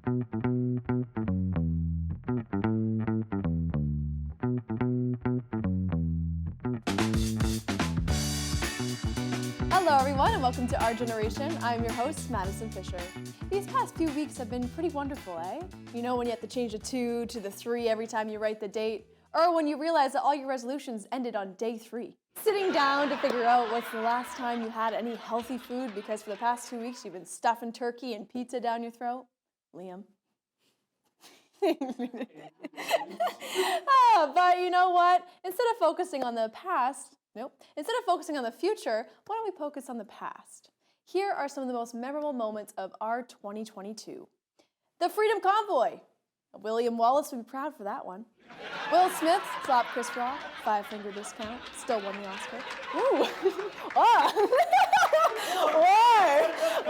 Hello everyone and welcome to Our Generation. I'm your host, Madison Fisher. These past few weeks have been pretty wonderful, eh? You know when you have to change the 2 to the 3 every time you write the date? Or when you realize that all your resolutions ended on day 3. Sitting down to figure out what's the last time you had any healthy food because for the past 2 weeks you've been stuffing turkey and pizza down your throat? Liam. But you know what? Instead of focusing on the future, why don't we focus on the past? Here are some of the most memorable moments of our 2022. The Freedom Convoy. William Wallace would be proud for that one. Will Smith slapped Chris Rock, 5-finger discount, still won the Oscar. Ooh.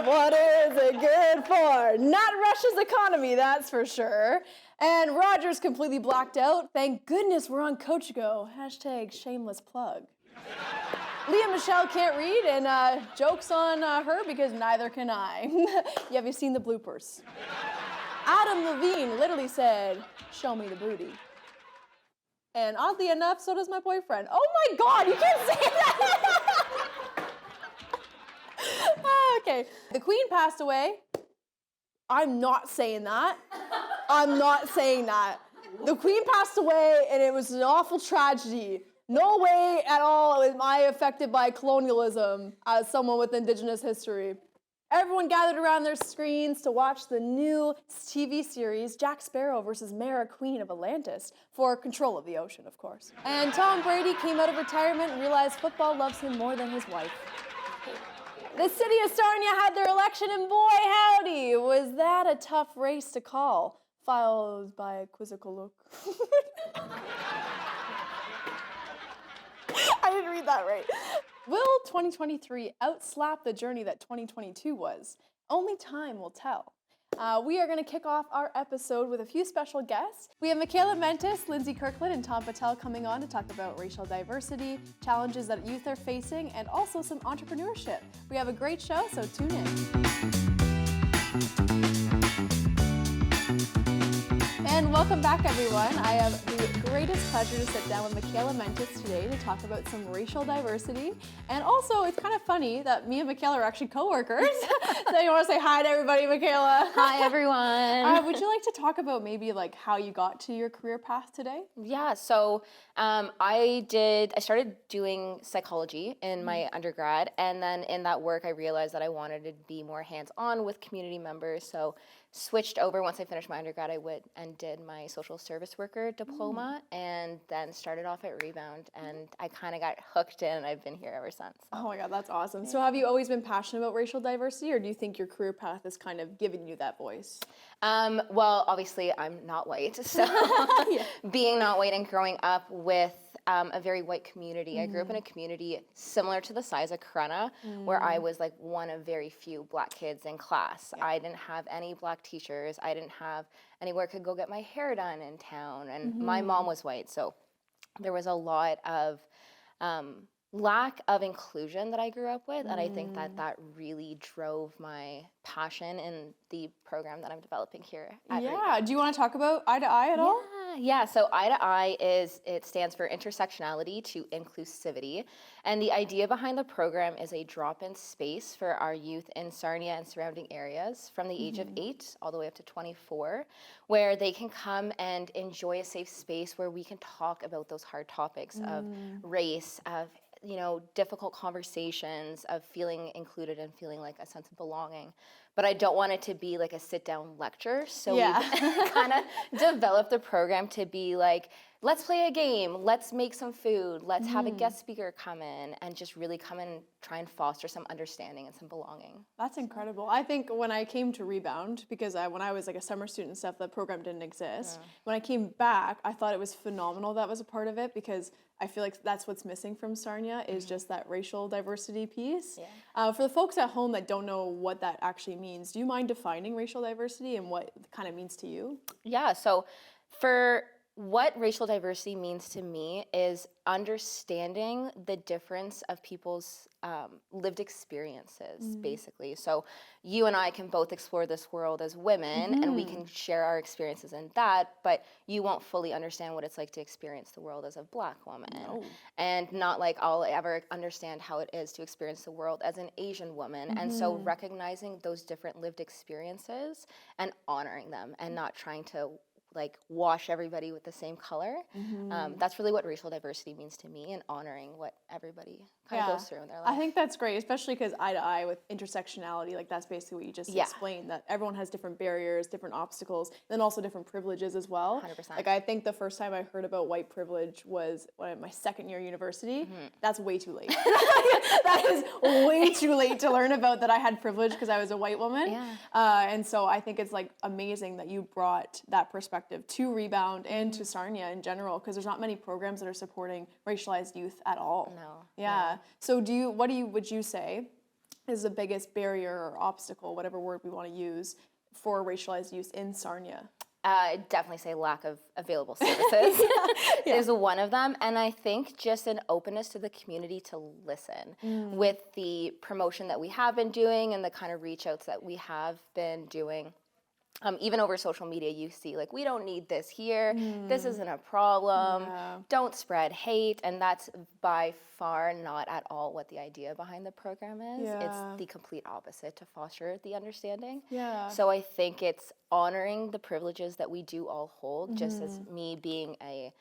What is it good for? Not Russia's economy, that's for sure. And Roger's completely blacked out. Thank goodness we're on Coach Go. # shameless plug. Leah Michelle can't read, and joke's on her because neither can I. Have you seen the bloopers? Adam Levine literally said, "Show me the booty." And oddly enough, so does my boyfriend. Oh my God, you can't say that! Okay, the Queen passed away. I'm not saying that. The Queen passed away, and it was an awful tragedy. No way at all am I affected by colonialism as someone with Indigenous history. Everyone gathered around their screens to watch the new TV series, Jack Sparrow versus Mara Queen of Atlantis, for control of the ocean, of course. And Tom Brady came out of retirement and realized football loves him more than his wife. The city of Sarnia had their election, and boy howdy, was that a tough race to call, followed by a quizzical look. I didn't read that right. Will 2023 outslap the journey that 2022 was? Only time will tell. We are going to kick off our episode with a few special guests. We have Michaela Mentis, Lindsay Kirkland, and Tom Patel coming on to talk about racial diversity, challenges that youth are facing, and also some entrepreneurship. We have a great show, so tune in. And welcome back, everyone. I have the greatest pleasure to sit down with Michaela Mentis today to talk about some racial diversity. And also, it's kind of funny that me and Michaela are actually coworkers. So you want to say hi to everybody, Michaela? Hi, everyone. Would you like to talk about maybe like how you got to your career path today? Yeah, so I started doing psychology in my undergrad, and then in that work, I realized that I wanted to be more hands-on with community members, so switched over. Once I finished my undergrad, I went and did my social service worker diploma, and then started off at Rebound, and I kind of got hooked in, and I've been here ever since. Oh my God, that's awesome. So have you always been passionate about racial diversity, or do you think your career path has kind of given you that voice? Well, obviously, I'm not white, so being not white and growing up with a very white community. I grew up in a community similar to the size of Corunna, where I was like one of very few Black kids in class. Yeah. I didn't have any Black teachers. I didn't have anywhere I could go get my hair done in town. And my mom was white, so there was a lot of lack of inclusion that I grew up with, and I think that really drove my passion in the program that I'm developing here at Rebound. Do you want to talk about Eye to Eye at all? Yeah, so Eye to Eye it stands for intersectionality to inclusivity, and the idea behind the program is a drop-in space for our youth in Sarnia and surrounding areas from the age of 8 all the way up to 24, where they can come and enjoy a safe space where we can talk about those hard topics of race, of difficult conversations, of feeling included and feeling like a sense of belonging. But I don't want it to be like a sit-down lecture, so we kind of developed the program to be like, let's play a game, let's make some food, let's have a guest speaker come in and just really come and try and foster some understanding and some belonging. That's incredible. I think when I came to Rebound, because when I was like a summer student and stuff, the program didn't exist. When I came back, I thought it was phenomenal that was a part of it, because I feel like that's what's missing from Sarnia is just that racial diversity piece. Yeah. For the folks at home that don't know what that actually means, do you mind defining racial diversity and what it kind of means to you? Yeah, so for What racial diversity means to me is understanding the difference of people's lived experiences, basically. So you and I can both explore this world as women, and we can share our experiences in that, but you won't fully understand what it's like to experience the world as a Black woman. No. And not like I'll ever understand how it is to experience the world as an Asian woman. And so recognizing those different lived experiences and honoring them and not trying to like wash everybody with the same color. That's really what racial diversity means to me, and honoring what everybody kind of goes through in their life. I think that's great, especially because eye to eye with intersectionality, like that's basically what you just explained, that everyone has different barriers, different obstacles, and then also different privileges as well. 100%. Like I think the first time I heard about white privilege was when my second year university. That's way too late. That is way too late to learn about that I had privilege because I was a white woman. And so I think it's like amazing that you brought that perspective to Rebound and to Sarnia in general, because there's not many programs that are supporting racialized youth at all. No. Yeah. So would you say is the biggest barrier or obstacle, whatever word we want to use, for racialized youth in Sarnia? I'd definitely say lack of available services is one of them. And I think just an openness to the community to listen with the promotion that we have been doing and the kind of reach outs that we have been doing. Even over social media, you see, like, we don't need this here. This isn't a problem. Don't spread hate. And that's by far not at all what the idea behind the program is. It's the complete opposite, to foster the understanding. So I think it's honoring the privileges that we do all hold, just as me being a,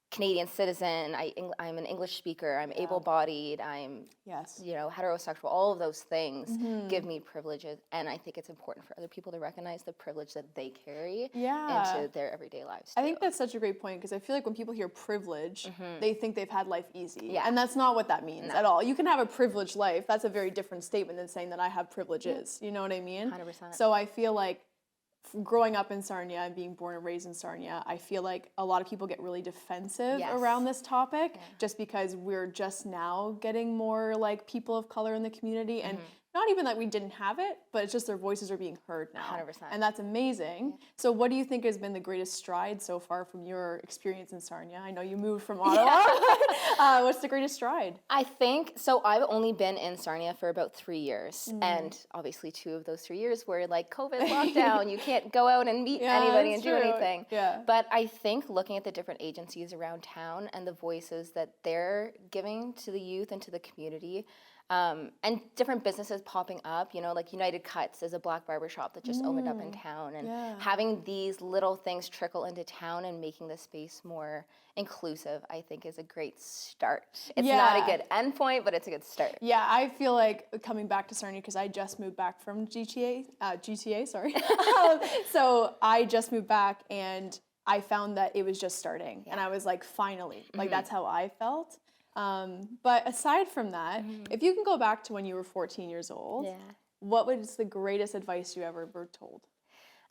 Canadian citizen, I'm an English speaker, I'm able-bodied, I'm, heterosexual, all of those things give me privileges, and I think it's important for other people to recognize the privilege that they carry into their everyday lives, too. I think that's such a great point, because I feel like when people hear privilege, they think they've had life easy, and that's not what that means at all. You can have a privileged life. That's a very different statement than saying that I have privileges, you know what I mean? 100%. So I feel like growing up in Sarnia and being born and raised in Sarnia, I feel like a lot of people get really defensive around this topic just because we're just now getting more like people of color in the community, and not even that we didn't have it, but it's just their voices are being heard now. 100%. And that's amazing. So what do you think has been the greatest stride so far from your experience in Sarnia? I know you moved from Ottawa. What's the greatest stride? I think, so I've only been in Sarnia for about 3 years, and obviously 2 of those 3 years were like COVID lockdown. You can't go out and meet anybody and do anything. But I think looking at the different agencies around town and the voices that they're giving to the youth and to the community, and different businesses popping up, like United Cuts is a Black barbershop that just opened up in town, and having these little things trickle into town and making the space more inclusive, I think is a great start. It's not a good end point, but it's a good start. Yeah, I feel like coming back to Sarnia, because I just moved back from GTA, sorry. So I just moved back, and I found that it was just starting, and I was like, finally, like that's how I felt. But aside from that, if you can go back to when you were 14 years old, what was the greatest advice you ever were told?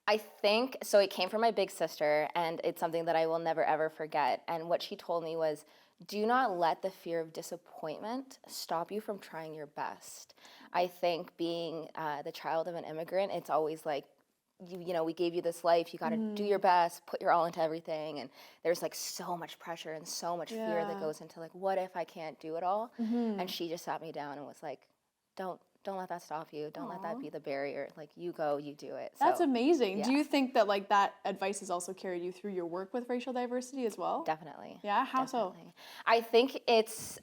I think, so it came from my big sister, and it's something that I will never ever forget. And what she told me was, do not let the fear of disappointment stop you from trying your best. I think being the child of an immigrant, it's always like, we gave you this life, you got to do your best, put your all into everything, and there's like so much pressure and so much fear that goes into like, what if I can't do it all? And she just sat me down and was like, don't let that stop you, don't let that be the barrier, like you go, you do it. That's amazing. Do you think that like that advice has also carried you through your work with racial diversity as well? Definitely. Yeah, how so? I think it's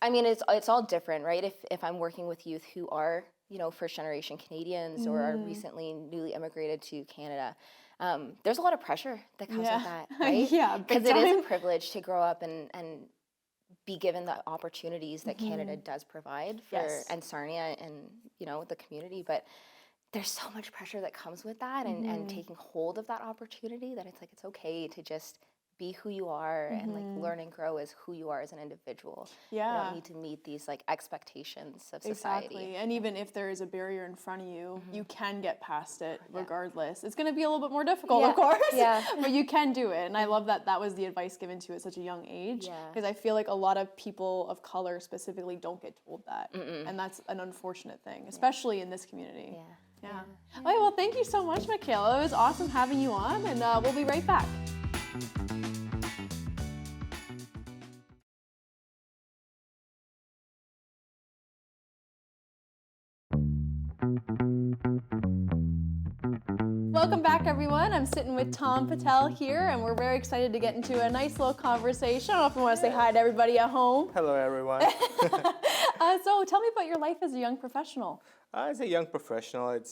all different, right? If I'm working with youth who are first generation Canadians or are recently newly immigrated to Canada, there's a lot of pressure that comes with that, right? Because it is a privilege to grow up and be given the opportunities that Canada does provide for and Sarnia and the community, but there's so much pressure that comes with that, and taking hold of that opportunity, that it's like it's okay to just be who you are and like learn and grow as who you are as an individual. You don't need to meet these like expectations of society. Exactly. And even if there is a barrier in front of you, you can get past it regardless. It's going to be a little bit more difficult, of course, but you can do it. And I love that was the advice given to you at such a young age, because I feel like a lot of people of color specifically don't get told that. And that's an unfortunate thing, especially in this community. Okay, well, thank you so much, Michaela. It was awesome having you on, and we'll be right back. Welcome back, everyone. I'm sitting with Tom Patel here, and we're very excited to get into a nice little conversation. I don't know if you want to say hi to everybody at home. Hello, everyone. So tell me about your life as a young professional. As a young professional, it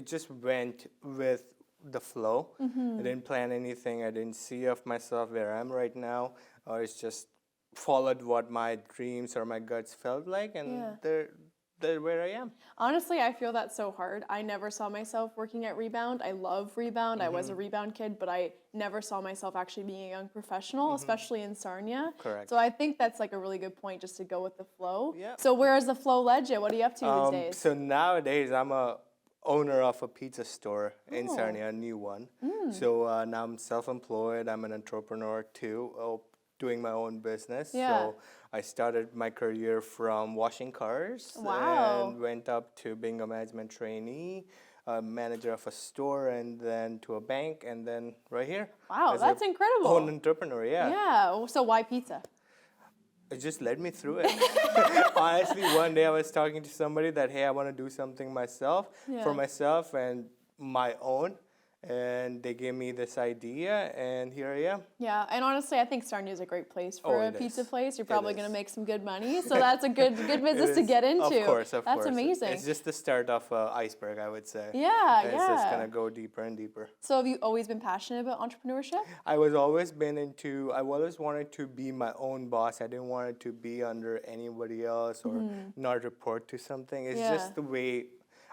just went with the flow. I didn't plan anything. I didn't see of myself where I am right now. It's just followed what my dreams or my guts felt like, and they're where I am. Honestly, I feel that so hard. I never saw myself working at Rebound. I love Rebound. I was a Rebound kid, but I never saw myself actually being a young professional, especially in Sarnia. Correct. So I think that's like a really good point, just to go with the flow. Yeah. So where has the flow led you? What are you up to these days? So nowadays, I'm a owner of a pizza store in Sarnia, a new one. So now I'm self-employed. I'm an entrepreneur too, doing my own business. So I started my career from washing cars and went up to being a management trainee, a manager of a store, and then to a bank, and then right here. Wow, that's incredible. Own entrepreneur, yeah. Yeah, so why pizza? It just led me through it. Honestly, one day I was talking to somebody that, hey, I want to do something myself, for myself and my own. And they gave me this idea, and here I am. Yeah, and honestly, I think Sarnia is a great place for a pizza place. You're probably going to make some good money, so that's a good business to get into. Of course. That's amazing. It's just the start of an iceberg, I would say. Yeah, and it's just going to go deeper and deeper. So have you always been passionate about entrepreneurship? I always wanted to be my own boss. I didn't want it to be under anybody else or not report to something. It's just the way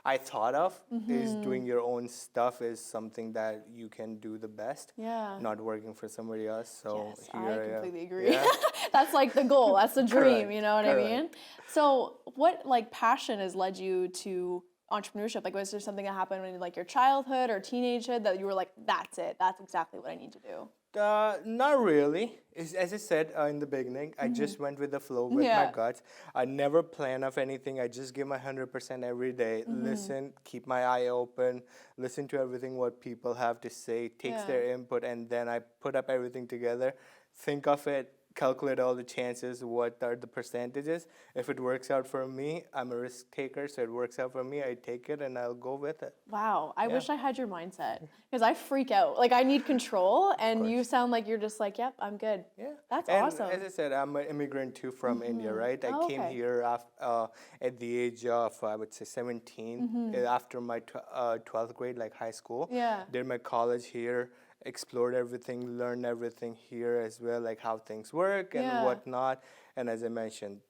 I thought of is doing your own stuff is something that you can do the best. Yeah. Not working for somebody else. So yes, here I completely agree. Yeah. That's like the goal. That's the dream. Correct. You know what I mean? So what passion has led you to entrepreneurship? Like, was there something that happened in like your childhood or teenagehood that you were like, that's it. That's exactly what I need to do? Not really. As I said in the beginning, I just went with the flow with my guts. I never plan of anything. I just give my 100% every day. Listen, keep my eye open, listen to everything what people have to say, takes their input, and then I put up everything together, think of it, calculate all the chances, what are the percentages. If it works out for me, I'm a risk taker, so it works out for me, I take it and I'll go with it. Wow, I wish I had your mindset, because I freak out. Like, I need control, and you sound like you're just like, yep, I'm good. Yeah. That's and awesome. As I said, I'm an immigrant too from India, right? I came here at the age of, I would say, 17, after my 12th grade, like high school. Yeah. Did my college here. Explored everything, learned everything here as well, like how things work and whatnot. And as I mentioned,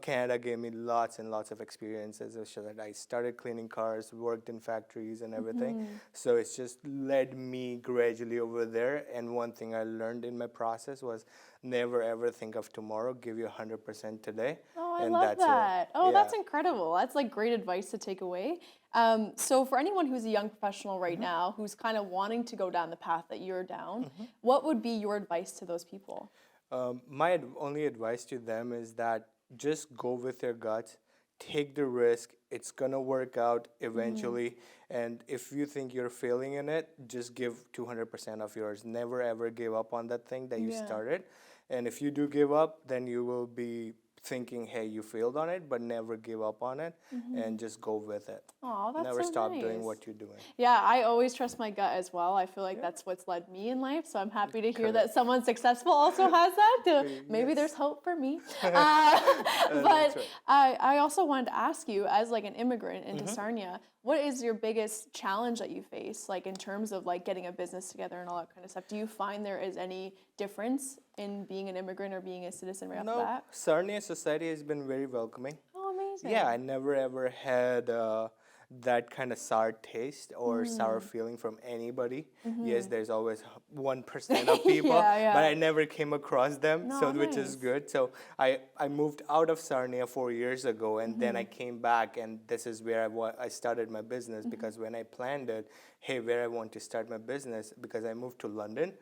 Canada gave me lots and lots of experiences. So that I started cleaning cars, worked in factories and everything. So it's just led me gradually over there. And one thing I learned in my process was never ever think of tomorrow. Give you 100% today. Oh, I love that. Oh, that's incredible. That's like great advice to take away. So for anyone who's a young professional right now, who's kind of wanting to go down the path that you're down, what would be your advice to those people? My only advice to them is that just go with your guts, take the risk. It's gonna work out eventually. And if you think you're failing in it, just give 200% of yours. Never ever give up on that thing that you started. And if you do give up, then you will be thinking, hey, you failed on it, but never give up on it and just go with it. Oh, that's never so stop nice. doing what you're doing. Yeah, I always trust my gut as well. I feel like that's what's led me in life. So I'm happy to hear that someone successful also has that. Maybe there's hope for me. But I also wanted to ask you, as like an immigrant into Sarnia, what is your biggest challenge that you face, like in terms of like getting a business together and all that kind of stuff? Do you find there is any difference in being an immigrant or being a citizen right off the bat? Sarnia society has been very welcoming. Oh, amazing. Yeah, I never ever had that kind of sour taste or sour feeling from anybody. Yes, there's always 1% of people, but I never came across them, which is good. So I moved out of Sarnia 4 years ago, and then I came back, and this is where I started my business, because when I planned it, hey, where I want to start my business, because I moved to London,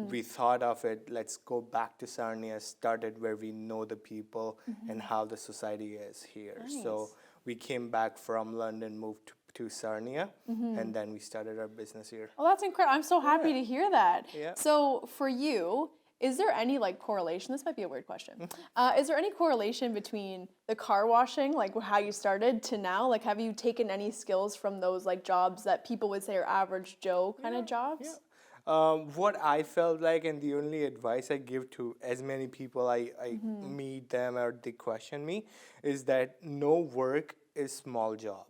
we thought of it, let's go back to Sarnia, started where we know the people and how the society is here. Nice. So we came back from London, moved to Sarnia, and then we started our business here. Oh, that's incredible. I'm so happy to hear that. Yeah. So for you, Is there any like correlation? This might be a weird question. Is there any correlation between the car washing, like how you started, to now? Like, have you taken any skills from those like jobs that people would say are average Joe kind of jobs? What I felt like, and the only advice I give to as many people I meet them or they question me, is that no work is small job.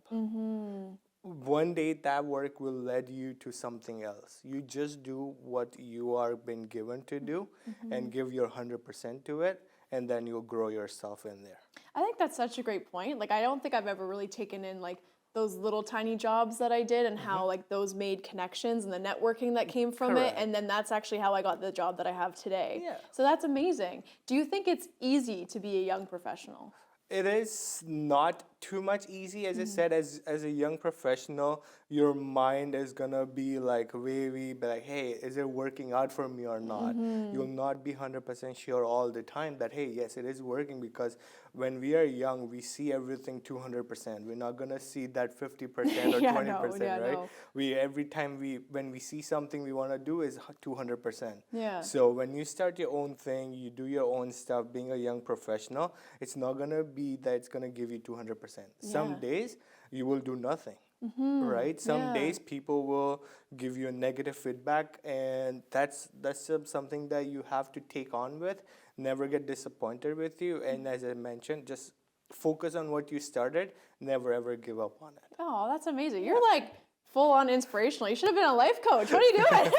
One day that work will lead you to something else. You just do what you are been given to do and give your 100% to it, and then you'll grow yourself in there. I think that's such a great point. Like, I don't think I've ever really taken in like those little tiny jobs that I did and how like those made connections and the networking that came from it. And then that's actually how I got the job that I have today. Yeah. So that's amazing. Do you think it's easy to be a young professional? It is not too much easy. As I said, as a young professional, your mind is gonna be like wavy, be like, hey, is it working out for me or not? You'll not be 100% sure all the time that, hey, yes, it is working, because when we are young, we see everything 200%. We're not gonna see that 50% or 20%, right? We every time when we see something we wanna do is 200%. Yeah. So when you start your own thing, you do your own stuff, being a young professional, it's not gonna be that it's gonna give you 200%. Some days you will do nothing, right? Some days people will give you a negative feedback, and that's something that you have to take on with. Never get disappointed with you, and as I mentioned, just focus on what you started. Never ever give up on it. Oh, that's amazing. You're like full on inspirational. You should have been a life coach. What are you doing?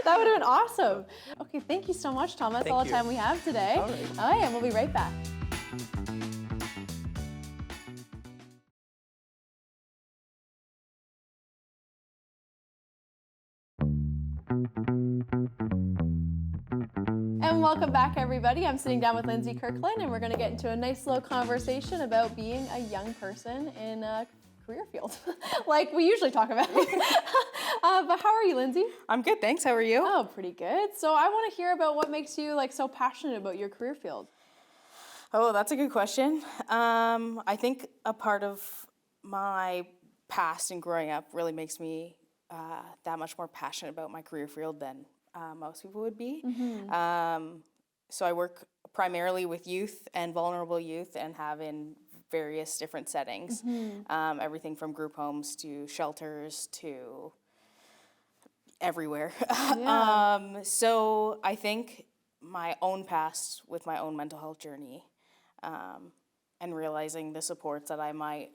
That would have been awesome. Okay, thank you so much, Tom. That's all the time we have today. All right. All right, and we'll be right back. And welcome back, everybody. I'm sitting down with Lindsay Kirkland, and we're going to get into a nice little conversation about being a young person in a career field, like we usually talk about. But how are you, Lindsay? I'm good, thanks. How are you? Oh, pretty good. So I want to hear about what makes you like so passionate about your career field. Oh, that's a good question. I think a part of my past and growing up really makes me that much more passionate about my career field than most people would be. So I work primarily with youth and vulnerable youth and have in various different settings, everything from group homes to shelters to everywhere. So I think my own past with my own mental health journey and realizing the supports that I might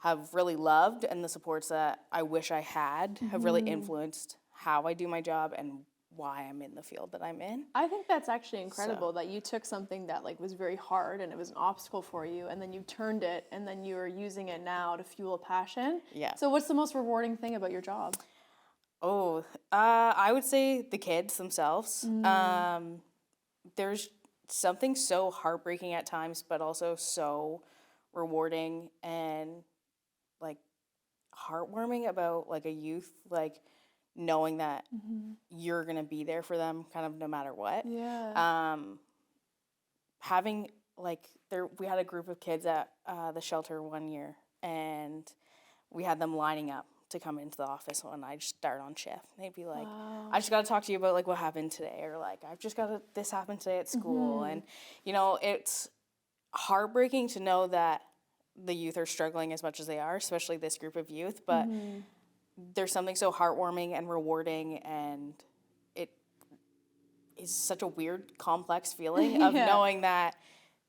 have really loved and the supports that I wish I had have really influenced how I do my job and why I'm in the field that I'm in. I think that's actually incredible that you took something that like was very hard and it was an obstacle for you, and then you turned it, and then you're using it now to fuel a passion. Yeah. So what's the most rewarding thing about your job? Oh, I would say the kids themselves. There's something so heartbreaking at times, but also so rewarding and like heartwarming about like a youth, like knowing that you're gonna be there for them kind of no matter what. Yeah. Having like we had a group of kids at the shelter one year, and we had them lining up to come into the office when I start on shift. They'd be like, I just got to talk to you about like what happened today, or like I've just got this happened today at school. And you know, it's heartbreaking to know that the youth are struggling as much as they are, especially this group of youth, but there's something so heartwarming and rewarding, and it is such a weird, complex feeling of knowing that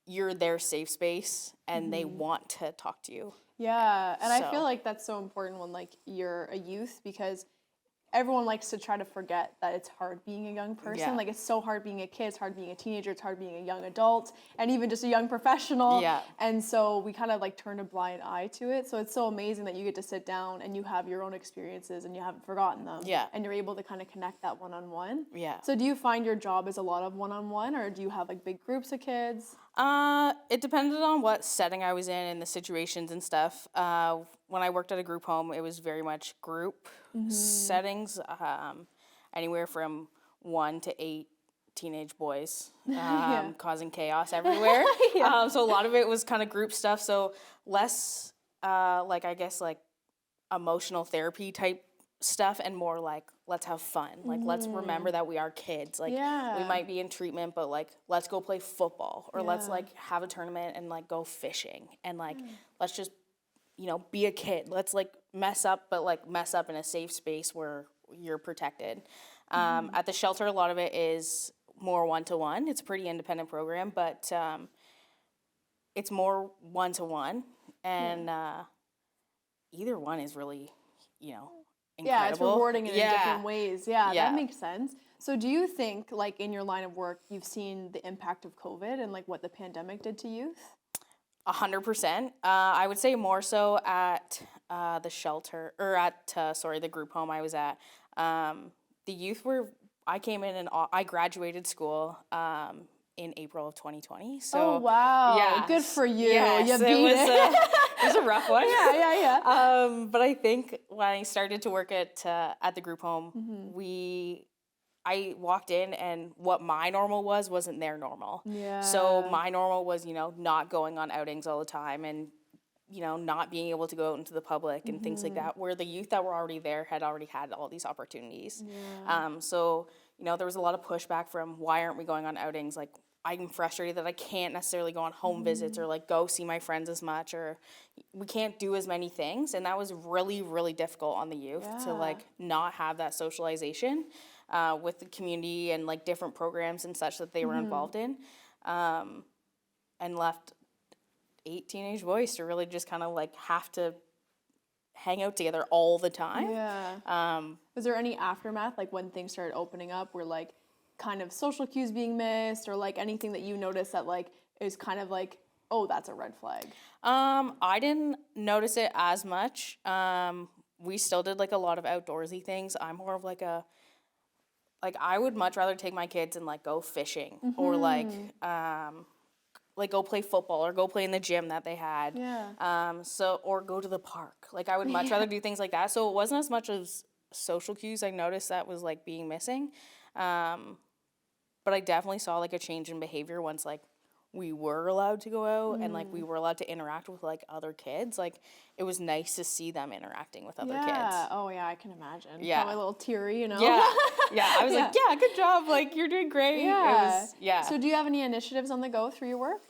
you're their safe space and they want to talk to you. Yeah, and I feel like that's so important when like you're a youth, because everyone likes to try to forget that it's hard being a young person. Yeah. Like it's so hard being a kid, it's hard being a teenager, it's hard being a young adult, and even just a young professional. Yeah. And so we kind of like turn a blind eye to it. So it's so amazing that you get to sit down and you have your own experiences and you haven't forgotten them. Yeah. And you're able to kind of connect that one-on-one. Yeah. So do you find your job is a lot of one-on-one, or do you have like big groups of kids? It depended on what setting I was in and the situations and stuff. When I worked at a group home, it was very much group settings, anywhere from 1 to 8 teenage boys causing chaos everywhere. So a lot of it was kind of group stuff. So less like I guess like emotional therapy type stuff and more like, let's have fun. Like, let's remember that we are kids. Like, we might be in treatment, but like, let's go play football, or let's like have a tournament and like go fishing, and like, let's just, you know, be a kid. Let's like mess up, but like mess up in a safe space where you're protected. At the shelter, a lot of it is more one-to-one. It's a pretty independent program, but it's more one-to-one, and either one is really, you know, incredible. Yeah, it's rewarding in different ways. Yeah, that makes sense. So do you think, like, in your line of work, you've seen the impact of COVID and, like, what the pandemic did to youth? 100%. I would say more so at the shelter, or at, the group home I was at. The youth were, I came in and I graduated school in April of 2020. So, oh, wow. Yeah. Good for you. Yes, You beat it. It was a rough one. Yeah. But I think when I started to work at the group home, I walked in, and what my normal wasn't their normal. Yeah. So my normal was, you know, not going on outings all the time, and, you know, not being able to go out into the public and things like that, where the youth that were already there had already had all these opportunities. Yeah. So, you know, there was a lot of pushback from, why aren't we going on outings? Like, I'm frustrated that I can't necessarily go on home visits, or like go see my friends as much, or we can't do as many things. And that was really, really difficult on the youth to like not have that socialization with the community and like different programs and such that they were involved in, and left 8 teenage boys to really just kind of like have to hang out together all the time. Yeah. Was there any aftermath, like when things started opening up, where like kind of social cues being missed, or like anything that you noticed that like is kind of like, oh, that's a red flag? I didn't notice it as much. We still did like a lot of outdoorsy things. I'm more of like I would much rather take my kids and like go fishing, or like go play football, or go play in the gym that they had. Yeah. Or go to the park. Like, I would much rather do things like that. So it wasn't as much as social cues I noticed that was like being missing. But I definitely saw like a change in behavior once like we were allowed to go out and like we were allowed to interact with like other kids. Like, it was nice to see them interacting with other kids. Oh yeah, I can imagine. Yeah. Probably a little teary, you know? Yeah. Yeah. I was like, yeah, good job. Like, you're doing great. Yeah. So do you have any initiatives on the go through your work?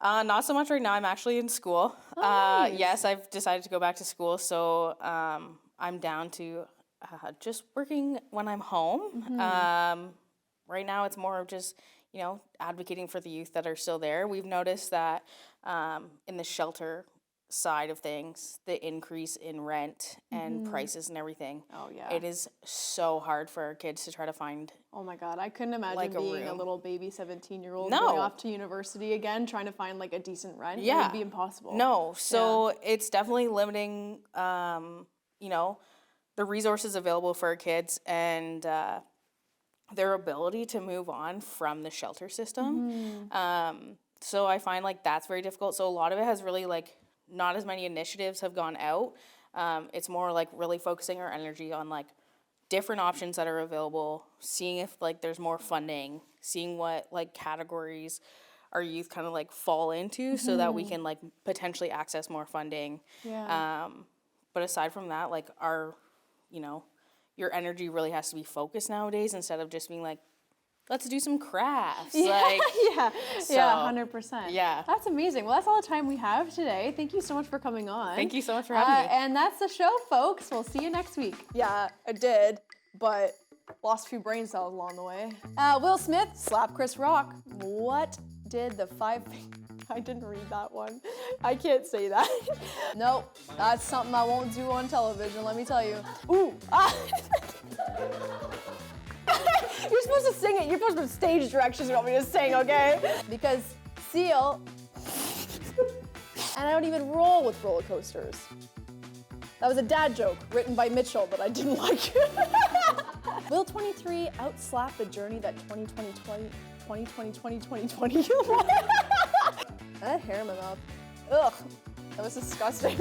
Not so much right now. I'm actually in school. Oh, nice. Yes, I've decided to go back to school. So I'm down to just working when I'm home. Right now, it's more of just, you know, advocating for the youth that are still there. We've noticed that in the shelter side of things, the increase in rent and prices and everything. Oh, yeah. It is so hard for our kids to try to find. Oh my God, I couldn't imagine like being a room. little baby 17-year-old No. going off to university again, trying to find like a decent rent. Yeah. It would be impossible. No, so it's definitely limiting, you know, the resources available for our kids, and their ability to move on from the shelter system. So I find like that's very difficult. So a lot of it has really like not as many initiatives have gone out. It's more like really focusing our energy on like different options that are available, seeing if like there's more funding, seeing what like categories our youth kind of like fall into, so that we can like potentially access more funding. Yeah. But aside from that, like you know, your energy really has to be focused nowadays, instead of just being like, let's do some crafts. Like, Yeah, 100%. Yeah. That's amazing. Well, that's all the time we have today. Thank you so much for coming on. Thank you so much for having me. And that's the show, folks. We'll see you next week. Yeah, I did, but lost a few brain cells along the way. Will Smith, slap Chris Rock. What did the I didn't read that one. I can't say that. Nope, that's something I won't do on television, let me tell you. Ooh. You're supposed to sing it. You're supposed to put stage directions you want me to sing, okay? Because Seal, and I don't even roll with roller coasters. That was a dad joke written by Mitchell that I didn't like. Will 23 outslap the journey that 2020? I had hair in my mouth. Ugh, that was disgusting.